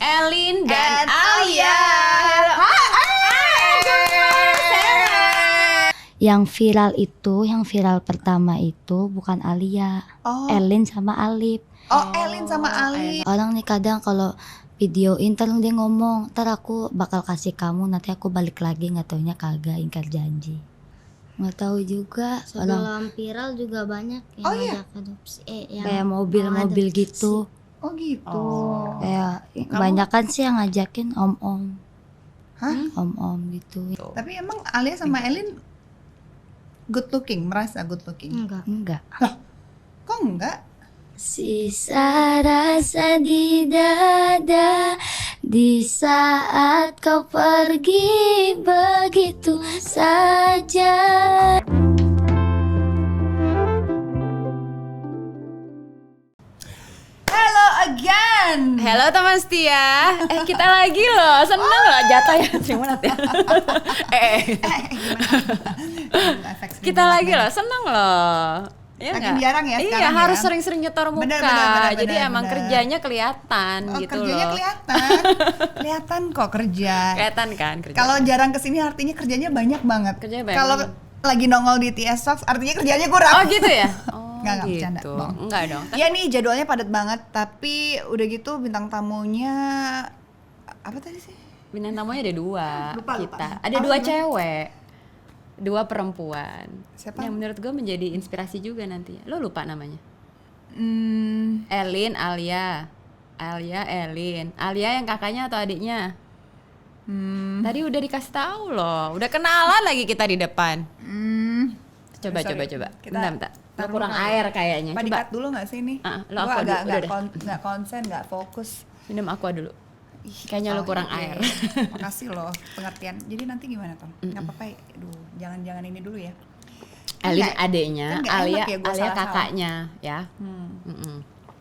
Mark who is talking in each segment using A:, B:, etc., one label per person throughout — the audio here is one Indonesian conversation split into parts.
A: Elin dan Alia.
B: Yang viral pertama itu bukan Alia, Elin sama Alip.
C: Elin sama Alip.
B: Orang nih kadang kalau videoin terus dia ngomong, ntar aku bakal kasih kamu, nanti aku balik lagi, nggak taunya kagak, ingkar janji. Nggak tahu juga.
D: Sebelum viral juga banyak yang ngajak adopsi, yang
B: Kayak mobil-mobil gitu.
C: Oh gitu.
B: Kayak kebanyakan sih yang ngajakin om-om. Om-om gitu.
C: Tapi emang Alia sama Elin good looking, merasa good looking?
B: Enggak.
C: Kok enggak?
B: Sisa rasa di dada di saat kau pergi begitu saja.
C: Hello again.
A: Halo teman setia. Kita lagi loh. Seneng loh jatuh ya. Terima kasih ya. Kita lagi loh. Seneng loh. Ya
C: Makin jarang ya
A: Iya,
C: sekarang
A: harus
C: ya.
A: sering-sering nyetor muka.
C: Bener,
A: Jadi emang
C: bener.
A: kerjanya kelihatan gitu
C: Kerjanya
A: loh.
C: kelihatan kok kerja.
A: Kelihatan kan kerja.
C: Kalau jarang kesini artinya kerjanya banyak banget.
A: Kerjanya banyak
C: Kalau
A: banget.
C: lagi nongol di TS Talks artinya kerjanya kurang.
A: Oh gitu ya?
C: Nggak, bercanda,
A: gitu.
C: bohong.
A: Enggak dong.
C: Ya nih jadwalnya padat banget, tapi udah gitu bintang tamunya apa tadi sih?
A: Bintang tamunya ada dua.
C: Lupa.
A: Kita. Ada
C: Apa
A: dua
C: gimana?
A: cewek. Dua perempuan.
C: Siapa?
A: Yang menurut gue menjadi inspirasi juga nanti. Lo lupa namanya?
C: Hmm,
A: Elin, Alia. Alia, Elin. Alia yang kakaknya atau adiknya? Tadi udah dikasih tahu loh. Udah kenalan lagi kita di depan. Coba.
C: Sorry.
A: Coba.
C: Kita
A: Bentar. Lo
C: taruh
A: kurang
C: kali.
A: air kayaknya.
C: Pak
A: Coba
C: dikat dulu nggak sih ini?
A: Lo
C: Gua
A: aqua
C: agak
A: dulu, udah
C: nggak konsen, nggak fokus.
A: minum aqua dulu. Kayaknya lo kurang air.
C: Makasih loh pengertian. Jadi nanti gimana Tom? Nggak apa-apa ya? Aduh, jangan ini dulu ya.
A: Elin
C: Nggak-
A: adeknya,
C: kan nggak enak
A: Alia,
C: ya gua
A: Alia
C: salah-salah.
A: kakaknya ya.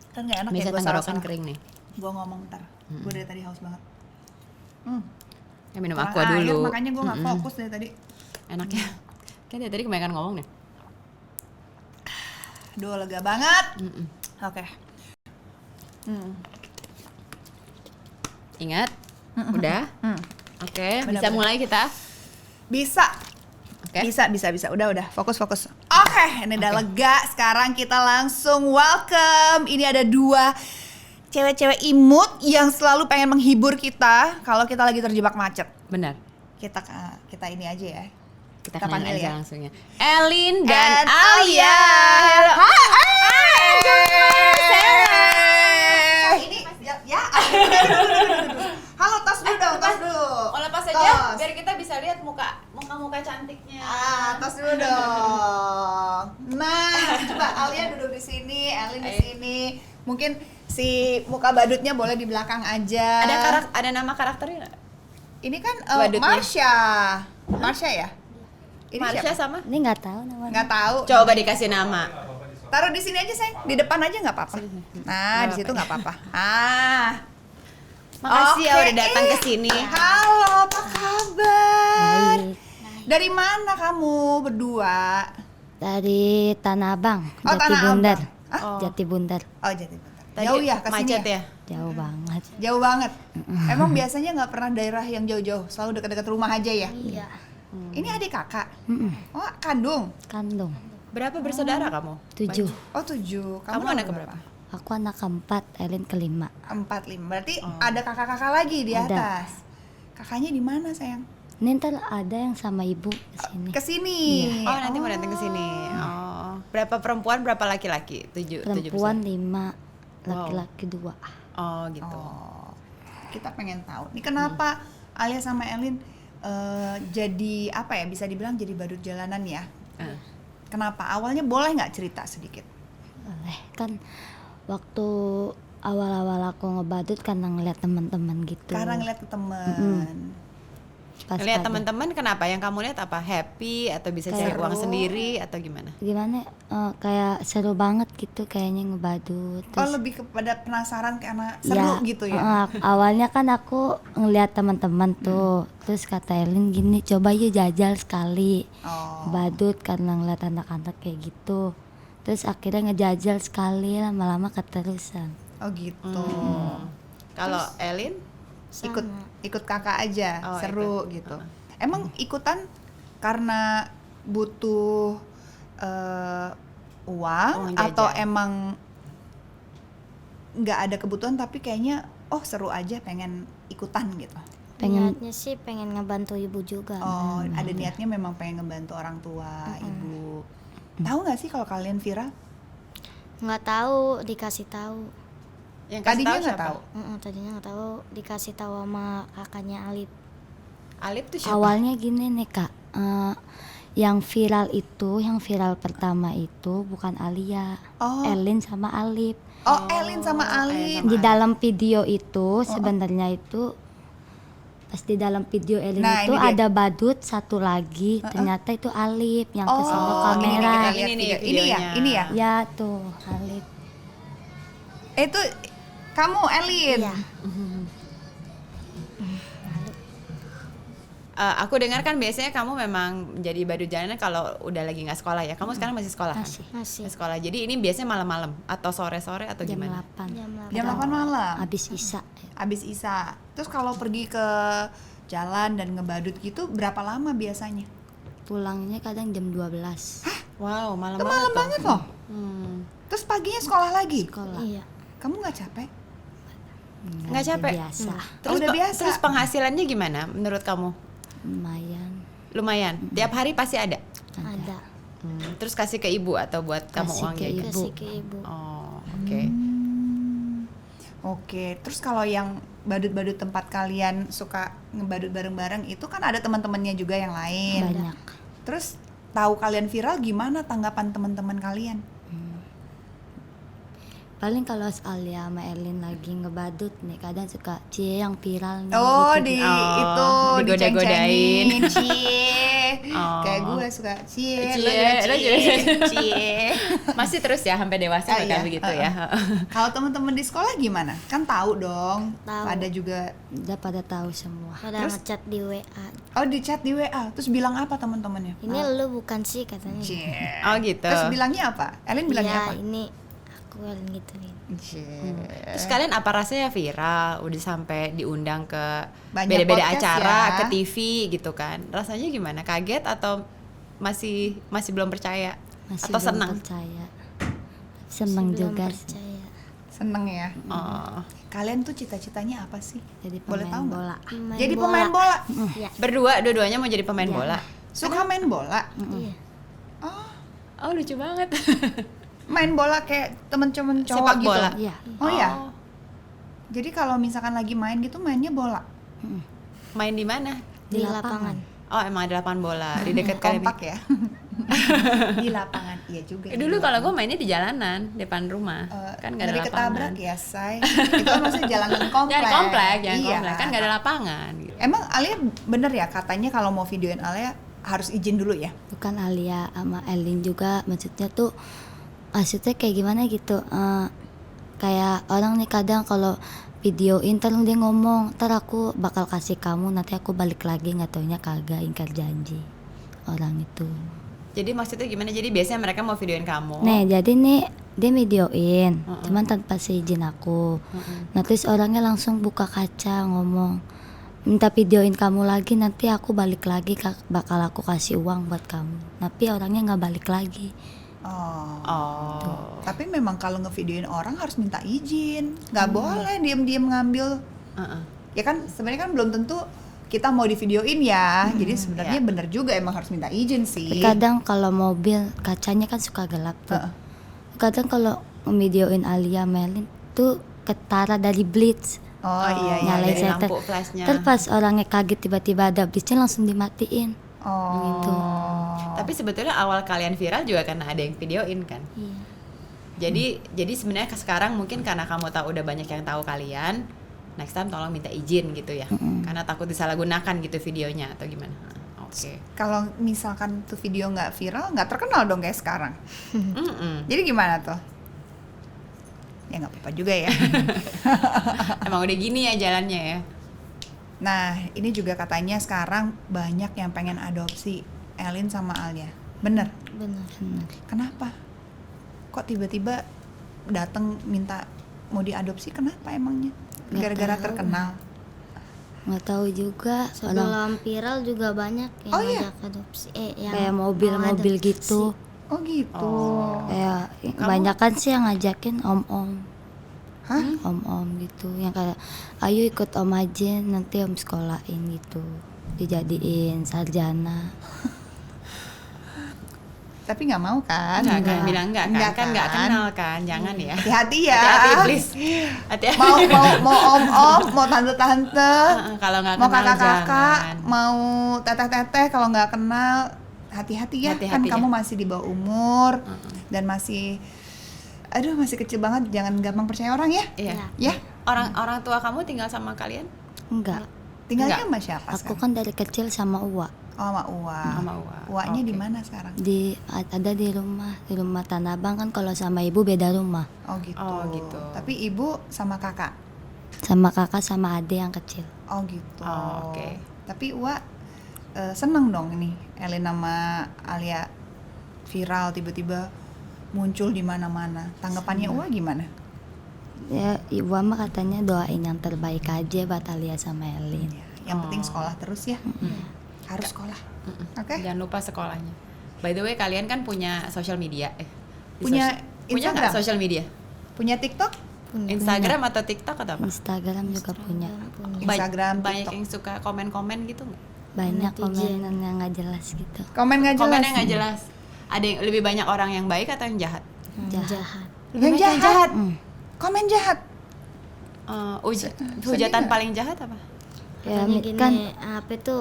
C: Kan nggak enak
A: Bisa
C: ya gue
A: tenggorokan
C: salah-salah.
A: kering nih.
C: Gue ngomong ntar. Gue dari tadi haus banget.
A: Ya minum
C: Kurang
A: aqua
C: air,
A: dulu.
C: makanya gue nggak fokus dari tadi.
A: Enak ya. Kan dari tadi kebanyakan ngomong deh.
C: Duh, lega banget. Oke.
A: Ingat? Udah? Oke, bisa
C: Benar-benar.
A: mulai kita.
C: Bisa.
A: Oke.
C: Bisa. Udah. Fokus. Oke, ini udah lega. Sekarang kita langsung welcome. Ini ada dua cewek-cewek imut yang selalu pengen menghibur kita kalau kita lagi terjebak macet.
A: Benar.
C: Kita ini aja ya.
A: Kita
C: Kita
A: kenalin
C: panggil
A: aja
C: ya.
A: langsungnya. Elin dan
C: And
A: Alia.
C: Ini ya. Halo, tos dulu dong, tos dulu.
A: Oh, lepas
C: Tos.
A: aja biar kita bisa lihat muka cantiknya.
C: Tos dulu dong. Nah, coba Alia duduk di sini, Elin di sini. Mungkin si muka badutnya boleh di belakang aja.
A: Ada nama karakternya nggak?
C: Ini kan
A: Badutnya?
C: Marsha ya? Ini
A: Marsha
C: siapa?
A: sama?
B: Ini nggak tahu namanya.
C: Nggak tahu.
A: Coba dikasih nama.
C: Taruh di sini aja, sayang. Di depan aja nggak apa-apa. Nah, di situ nggak apa-apa.
A: Makasih ya
C: Oke.
A: udah datang ke sini.
C: Halo, apa kabar?
B: Baik.
C: Dari mana kamu berdua?
B: Dari Tanah Abang,
C: Oh,
B: Jati
C: Tanah
B: Bundar.
C: Abang.
B: Jati Bundar.
C: Oh, jadi bentar.
A: Tadi
C: Jauh ya ke sini
A: macet
C: ya?
A: ya?
B: Jauh banget.
C: Jauh banget. Emang biasanya nggak pernah daerah yang jauh-jauh, selalu dekat-dekat rumah aja ya?
D: Iya.
C: Ini adik kakak? Oh, kandung?
B: Kandung.
A: Berapa bersaudara kamu?
B: 7.
C: Oh, 7.
A: Kamu anak keberapa?
B: Aku anak keempat, Elin kelima.
C: 4, 5. Berarti ada kakak-kakak lagi di
B: Ada.
C: atas. Kakaknya di mana, sayang?
B: Ini ntar ada yang sama ibu kesini.
C: Kesini.
A: Oh, nanti mau datang ke sini. Oh. Berapa perempuan, berapa laki-laki? 7
B: Perempuan 5, laki-laki 2.
A: Oh, gitu.
C: Oh, kita pengen tahu. Ini kenapa Alia sama Elin jadi apa ya? Bisa dibilang jadi badut jalanan ya? Kenapa? Awalnya boleh nggak cerita sedikit?
B: Boleh kan waktu awal-awal aku ngebadut karena ngeliat teman-teman gitu.
C: Karena ngeliat temen.
B: Pas
A: Lihat
B: pada-
A: teman-teman kenapa? Yang kamu lihat apa? Happy atau bisa cari
B: Kayak
A: uang
C: seru.
A: sendiri atau gimana?
B: Gimana? Kayak seru banget gitu kayaknya ngebadut.
C: Oh, lebih kepada penasaran karena seru gitu ya?
B: Awalnya kan aku ngeliat teman-teman tuh, terus kata Elin gini, coba yuk jajal sekali
C: Oh.
B: badut karena ngeliat anak-anak kayak gitu. Terus akhirnya ngejajal sekali, lama-lama keterusan.
C: Oh gitu.
A: Kalau Elin?
C: ikut kakak aja,
A: Oh,
C: seru
A: ikut.
C: gitu. Emang ikutan karena butuh uang
A: Uang
C: atau
A: jajan.
C: emang nggak ada kebutuhan tapi kayaknya seru aja pengen ikutan gitu.
B: Pengen
D: Niatnya sih pengen ngebantu ibu juga.
C: Oh, ada niatnya memang pengen ngebantu orang tua, ibu. Tahu nggak sih kalau kalian viral?
D: Nggak tahu, dikasih tahu.
A: Yang kasih
C: Tadinya
A: tahu
C: nggak
A: siapa?
C: tahu.
D: Tadinya nggak tahu, dikasih tahu sama kakaknya Alip.
A: Alip tuh siapa?
B: awalnya gini nih Kak, yang viral pertama itu bukan Alia,
C: Oh.
B: Elin sama Alip.
C: Oh, Elin sama Alip.
B: Di dalam video itu sebenarnya itu pas di dalam video Elin
C: Nah,
B: itu
C: ini dia.
B: ada badut satu lagi, ternyata itu Alip yang kesana
C: Oh,
B: kamera.
C: ini kita lihat
A: Ini nih
C: video. Ini ya,
A: videonya.
C: ini ya.
B: Ya tuh Alip.
C: Itu kamu Elin.
D: Iya.
A: Aku dengar kan biasanya kamu memang jadi badut jalanan kalau udah lagi nggak sekolah ya. Kamu sekarang masih sekolah kan?
D: Masih.
A: Masih sekolah. Jadi ini biasanya malam-malam atau sore-sore atau
B: Jam
A: gimana?
B: 8
C: Jam 8 malam.
B: habis Isya.
C: Abis Isa. Terus kalau pergi ke jalan dan ngebadut gitu berapa lama biasanya?
B: Pulangnya kadang jam 12
A: Wow, malam
C: Itu
A: banget
C: malam
A: tuh.
C: banget loh. Terus paginya sekolah lagi.
B: sekolah.
D: Iya.
C: Kamu nggak capek?
A: Nggak capek?
B: Biasa,
A: Terus,
C: Udah biasa.
A: terus penghasilannya gimana menurut kamu?
B: lumayan.
A: Lumayan. Tiap hari pasti ada.
D: Ada.
A: Terus kasih ke ibu atau buat kamu
B: Kasih
A: uang
B: ke
A: jajan?
B: ibu.
D: Kasih ke ibu.
A: Oh, oke.
C: Oke, terus kalau yang badut-badut tempat kalian suka ngebadut bareng-bareng itu kan ada teman-temannya juga yang lain.
B: Banyak.
C: Terus tahu kalian viral gimana tanggapan teman-teman kalian?
B: Paling kalau Alia sama Elin lagi ngebadut nih kadang suka cie yang viral nih.
C: Oh,
B: gitu.
C: itu
A: digoda-godain.
C: diceng-cengin, cie.
A: Oh.
C: Kayak gue suka cie,
A: Cie,
C: lo juga
A: lo
C: cie,
A: juga.
C: cie.
A: Masih terus ya sampai dewasa
C: Ah,
A: bakal
C: iya.
A: begitu ya.
C: Kalau teman-teman di sekolah gimana? Kan tahu dong.
D: Tahu.
C: Ada juga.
B: Udah pada tahu semua.
D: Pada
C: Terus?
D: ngechat di WA.
C: Oh, di chat di WA. Terus bilang apa teman-temannya?
D: Ini lu bukan sih katanya.
C: Cie.
A: Oh gitu.
C: Terus bilangnya apa? Elin bilangnya
D: Iya,
C: apa?
D: ini aku yang gituin.
C: Cie.
A: Terus kalian apa rasanya viral, udah sampai diundang ke
C: Banyak
A: beda-beda
C: podcast
A: acara,
C: ya.
A: ke TV gitu kan? Rasanya gimana? Kaget atau masih belum percaya?
B: Masih
A: atau
B: belum
A: senang?
B: percaya. Seneng
D: Belum
B: juga sih.
D: percaya.
C: Seneng ya.
A: Oh.
C: Kalian tuh cita-citanya apa sih?
B: Jadi
C: Boleh
B: pemain
C: tahu nggak?
B: bola.
C: Jadi pemain bola.
D: Iya.
A: Berdua, dua-duanya mau jadi pemain
B: Iya.
A: bola.
C: Suka main bola.
D: Iya.
C: Oh,
A: Oh lucu banget.
C: main bola kayak temen-temen cowok
A: Sepak
C: gitu.
A: bola.
B: Iya.
C: Oh ya. Jadi kalau misalkan lagi main gitu mainnya bola.
A: Main di mana?
D: Di lapangan.
A: Oh emang ada lapangan bola di dekat kalian.
C: Kompak ya. Di lapangan. Iya juga.
A: Dulu kalau gue mainnya di jalanan depan rumah, kan nggak ada
C: ngeri
A: lapangan.
C: ketabrak ya, say. Itu kan maksudnya jalanan komplek.
A: Jangan komplek, jangan
C: Iya.
A: komplek, kan nggak ada lapangan. Gitu.
C: Emang Alia bener ya katanya kalau mau videoin Alia harus izin dulu ya?
B: Bukan Alia sama Elin juga, maksudnya kayak gimana gitu, kayak orang nih kadang kalau videoin terus dia ngomong ntar aku bakal kasih kamu, nanti aku balik lagi, nggak taunya kagak, ingkar janji orang itu.
A: Jadi maksudnya gimana? Jadi biasanya mereka mau videoin kamu.
B: Nih jadi nih dia videoin cuman tanpa seizin aku. Nah terus orangnya langsung buka kaca ngomong minta videoin kamu lagi, nanti aku balik lagi, bakal aku kasih uang buat kamu. Tapi orangnya nggak balik lagi.
A: Oh.
C: Tapi memang kalau ngevideoin orang harus minta izin, nggak boleh diam-diam ngambil. Ya kan sebenarnya kan belum tentu kita mau divideoin ya. Jadi sebenarnya
A: Iya.
C: bener juga emang harus minta izin sih.
B: Kadang kalau mobil kacanya kan suka gelap tuh. Kadang kalau ngevideoin Alia Melin tuh ketara dari blitz.
C: Oh iya iya.
B: nyalain
A: dari
B: setter.
A: lampu flashnya.
B: Terus pas orangnya kaget tiba-tiba ada blitznya langsung dimatiin.
C: Oh.
B: Gitu.
A: Tapi sebetulnya awal kalian viral juga karena ada yang videoin kan.
D: Iya.
A: Jadi sebenarnya sekarang mungkin karena kamu tahu udah banyak yang tahu kalian, next time tolong minta izin gitu ya. Karena takut disalahgunakan gitu videonya atau gimana. Oke.
C: Kalau misalkan tuh video nggak viral, nggak terkenal dong kayak sekarang. Jadi gimana tuh? Ya nggak apa-apa juga ya.
A: Emang udah gini ya jalannya ya.
C: Nah, ini juga katanya sekarang banyak yang pengen adopsi Elin sama Alia. Bener?
D: Benar.
C: Kenapa? Kok tiba-tiba datang minta mau diadopsi? Kenapa emangnya?
B: Nggak
C: Gara-gara
B: tahu.
C: terkenal.
B: Nggak tahu juga. Orang
D: Sebelum viral juga banyak yang
C: Oh, iya?
D: ngajak adopsi. Yang
B: kayak
D: mau
B: mobil-mobil
D: adopsi.
B: gitu.
C: Oh gitu.
B: Kayak kebanyakan sih yang ngajakin om-om.
C: Hah?
B: Om-om gitu. Yang kayak ayo ikut om aja nanti om sekolahin gitu. Dijadiin sarjana.
C: Tapi nggak mau kan?
A: Enggak kan, bilang enggak kan?
C: Nggak
A: Kan enggak kenal kan, jangan ya.
C: Hati-hati ya.
A: Hati-hati please. Hati-hati.
C: Mau om-om, mau tante-tante,
A: Kalau nggak
C: mau
A: kenal
C: kakak-kakak,
A: jangan.
C: mau teteh-teteh, kalau nggak kenal hati-hati ya. Kan
A: Hati-hati ya.
C: kamu masih di bawah umur dan masih masih kecil banget, jangan gampang percaya orang ya.
A: Iya.
C: Ya,
A: Orang tua kamu tinggal sama kalian?
B: Enggak.
C: tinggalnya
A: Enggak.
C: sama siapa
B: Aku
C: sekarang?
B: kan dari kecil sama Uwa.
C: Oh, sama Uwa.
A: Sama Uwa.
C: Uwanya di
A: Oke.
C: mana sekarang?
B: Ada di rumah Tanah Abang kan. Kalau sama ibu beda rumah.
C: Oh gitu.
A: Oh, gitu.
C: Tapi ibu sama kakak.
B: Sama kakak sama adik yang kecil.
C: Oh gitu.
A: Oh, oke.
C: Tapi Uwa seneng dong ini Elin sama Alia viral tiba-tiba muncul di mana-mana. Tanggapannya Uwa gimana?
B: Ya ibu mah katanya doain yang terbaik aja buat Alia sama Elin.
C: Yang penting sekolah terus ya. Harus sekolah. Oke.
A: Jangan lupa sekolahnya. By the way, kalian kan punya social media.
C: Punya
A: punya nggak
C: Instagram?
A: social media?
C: Punya TikTok?
A: Instagram atau TikTok atau apa?
B: Instagram juga punya.
C: Instagram,
A: Banyak
C: TikTok.
A: yang suka komen-komen gitu nggak?
B: Banyak
D: Netizen.
B: komenan yang nggak jelas gitu.
C: Komen nggak jelas.
A: Komennya nggak jelas. Ada yang lebih banyak orang yang baik atau yang jahat?
D: Jahat.
C: Yang
A: Lebih banyak
C: jahat.
B: Hmm.
C: Komen jahat.
A: Hujatan
C: nggak?
A: paling jahat apa?
B: Ya
D: Katanya gini,
B: kan
D: apa itu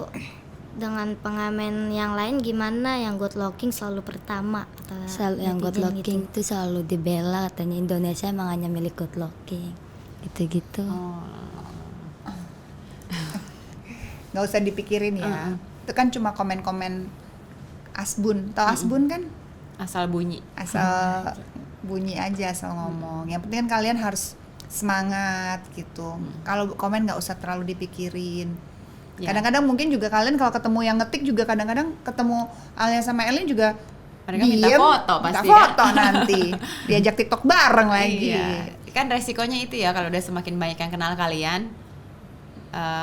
D: dengan pengamen yang lain gimana yang good looking selalu pertama kata
B: selalu yang good
D: netizen
B: looking
D: gitu.
B: itu selalu dibela katanya Indonesia emang hanya milik good looking gitu-gitu.
C: Nggak usah dipikirin ya. Itu kan cuma komen-komen asbun. Tahu asbun kan?
A: Asal bunyi.
C: Asal bunyi aja, asal ngomong. Yang penting kan kalian harus semangat gitu. Kalau komen nggak usah terlalu dipikirin.
A: Ya.
C: Kadang-kadang mungkin juga kalian kalau ketemu yang ngetik juga kadang-kadang ketemu Alia sama Elin juga
A: Mereka minta
C: diem,
A: foto
C: minta
A: pasti
C: foto
A: kan?
C: nanti. Diajak TikTok bareng lagi.
A: Iya. Kan resikonya itu ya, kalau udah semakin banyak yang kenal kalian,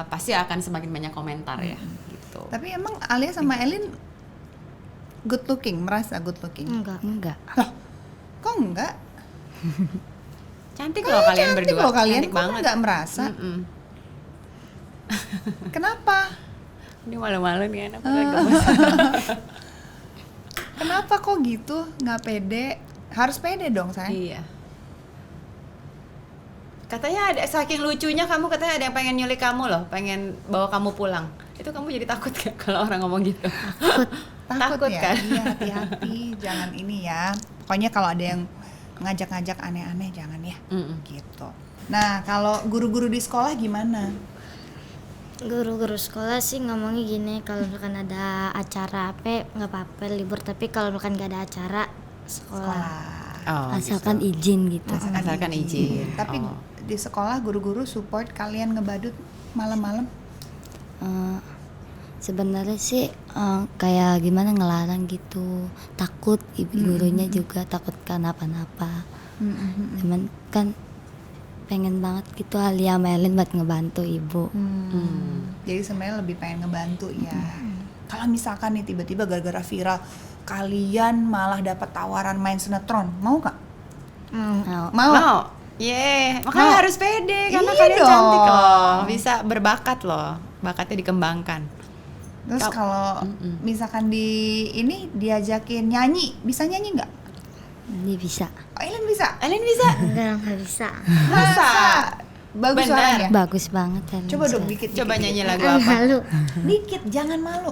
A: pasti akan semakin banyak komentar ya. Gitu.
C: Tapi emang Alia sama Elin good looking, merasa good looking.
B: Enggak.
C: Loh, kok enggak?
A: Cantik loh kalian
C: Cantik
A: berdua.
C: loh kalian,
A: Cantik
C: kok
A: banget.
C: nggak merasa? Kenapa?
A: Ini malu-malu nih anak
C: Kenapa kok gitu? Nggak pede? Harus pede dong, sayang.
A: Iya. Katanya ada saking lucunya kamu, katanya ada yang pengen nyulik kamu loh, pengen bawa kamu pulang. Itu kamu jadi takut gak kalau orang ngomong gitu? Takut
C: ya?
A: kan?
C: Iya, hati-hati. Jangan ini ya. Pokoknya kalau ada yang ngajak-ngajak aneh-aneh jangan ya. Gitu. Nah, kalau guru-guru di sekolah gimana?
D: Guru-guru sekolah sih ngomongnya gini, kalau misalkan ada acara apa nggak apa-apa libur, tapi kalau misalkan nggak ada acara sekolah.
A: Oh,
B: Asalkan izin gitu.
A: Asalkan izin.
C: Tapi
A: Oh.
C: di sekolah guru-guru support kalian ngebadut malam-malam?
B: Sebenarnya sih kayak gimana ngelarang gitu, takut ibu gurunya juga takut kenapa-napa. Cuman kan pengen banget gitu Alia sama Elin buat ngebantu ibu.
C: Jadi sebenarnya lebih pengen ngebantu ya. Kalau misalkan nih tiba-tiba gara-gara viral kalian malah dapat tawaran main sinetron, mau gak?
B: Nah,
C: Mau.
A: Makanya
C: Mau.
A: harus pede karena
C: Iya
A: kalian
C: dong.
A: cantik loh, bisa berbakat loh, bakatnya dikembangkan.
C: Terus kalau misalkan diajakin nyanyi, bisa nyanyi nggak?
B: ini bisa.
C: Oh, Elin bisa.
A: Elin bisa?
D: Nggak bisa.
C: Masa? Bagus
A: Bener.
C: suaranya.
B: Bagus banget Elin.
C: Coba dong dikit.
A: Coba
C: dikit,
A: nyanyi
C: dikit.
A: lagu apa?
D: Malu.
C: Dikit, jangan malu.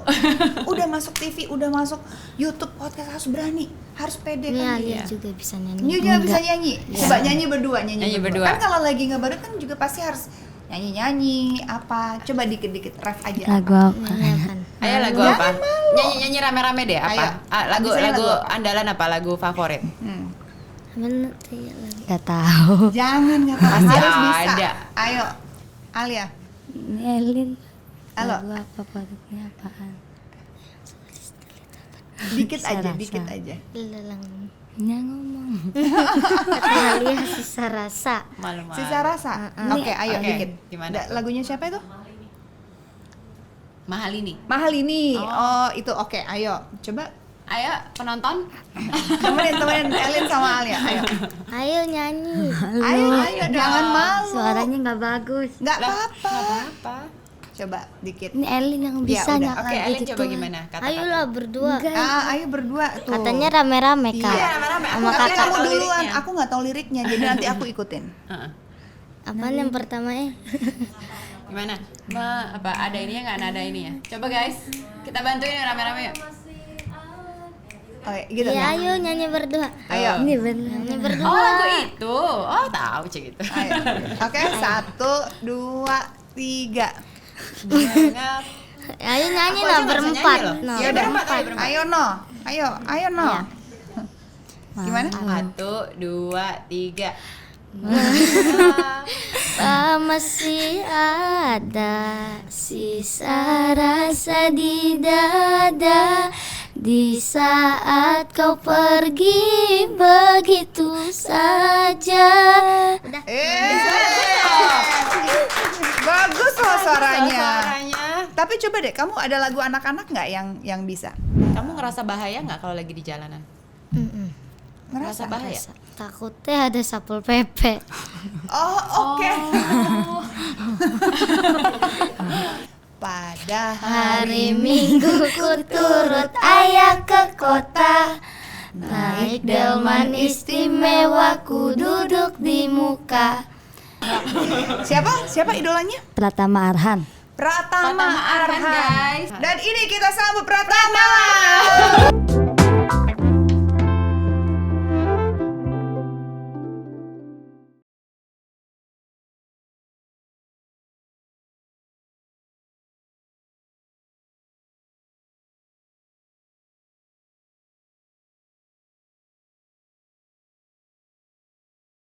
C: Udah masuk TV, udah masuk YouTube, podcast harus berani, harus pede
D: Ini
C: kan?
D: Alia juga bisa nyanyi.
C: Nyu juga bisa nyanyi. Coba nyanyi berdua,
A: Nyanyi berdua.
C: Kan kalau lagi ngebadut kan juga pasti harus nyanyi-nyanyi apa. Coba dikit-dikit ref aja.
B: Lagu apa?
D: Nyanyikan.
A: Ayo lagu
C: Jangan
A: apa? Nyanyi rame-rame deh apa?
C: Ayo.
A: Lagu
C: Bisa
A: lagu
C: lagu apa?
A: andalan apa? Lagu favorit?
D: Bener ya lagi.
B: Gak tahu.
C: Jangan nggak apa-apa.
A: Pasti
C: Harus bisa.
A: ada.
C: Ayo, Alia.
B: Ini Elin.
C: Halo.
B: Lagu apa produknya apaan?
C: Dikit aja,
B: Sisa
C: dikit
B: rasa.
C: aja.
D: Lelang.
B: Yang ngomong.
D: Kata Alia sisa rasa.
A: Malu-malu.
C: Sisa rasa. Oke, ayo
A: Oke,
C: dikit.
A: gimana?
C: Lagunya siapa itu?
A: Mahal ini.
C: Mahal ini. Oh, itu oke. Ayo, coba
A: Ayo penonton.
C: temenin Elin sama Alia. Ayo.
D: Ayo nyanyi.
C: Ayo, jangan malu.
B: Suaranya nggak bagus.
C: Nggak apa-apa.
A: Apa?
C: Coba dikit.
B: Ini Elin yang
C: Ya,
B: bisa
C: udah.
B: nyanyi
A: Oke, Elin
B: gitu.
A: coba gimana? Kata-kata.
D: Ayolah berdua.
C: Ayo berdua tuh.
D: Katanya rame-rame kak.
C: Iya,
A: rame-rame.
D: Sama
C: Tapi
D: kakak.
C: kamu
A: tahu
C: duluan,
A: liriknya.
C: aku nggak tahu liriknya, jadi nanti aku ikutin.
A: Heeh.
D: Apaan yang pertama ya?
A: Gimana? Apa ada ininya nggak? Nada ini ya? Coba guys, kita bantuin ya rame-rame yuk.
C: Oh, gitu.
D: Iya ayo nyanyi berdua.
C: Ayo.
B: Ini bener.
D: Nyanyi berdua.
A: Oh lagu itu, oh tahu cek gitu.
C: Ayo. Oke, 1, 2, 3.
A: Banget.
D: Ayo nyanyi
A: Aku
D: lah
A: aja nggak bisa
D: berempat.
A: nyanyi loh.
D: No,
C: Ya udah,
D: berempat.
C: ayo no. Ayo no.
D: Iya.
C: Gimana?
A: 1, 2, 3.
D: Masih ada sisa rasa di dada di saat kau pergi begitu saja. Udah.
C: Bagus loh suaranya.
A: Suaranya.
C: Tapi coba deh, kamu ada lagu anak-anak nggak yang bisa?
A: Kamu ngerasa bahaya nggak kalau lagi di jalanan? Ngerasa bahaya?
D: Takutnya ada Satpol PP.
C: Oh, oke. Pada
D: Hari Minggu ku turut ayah ke kota, naik delman istimewa ku duduk di muka.
C: Siapa idolanya?
B: Pratama Arhan.
C: Pratama
A: Arhan,
C: Arhan.
A: guys.
C: Dan ini kita sambut Pratama.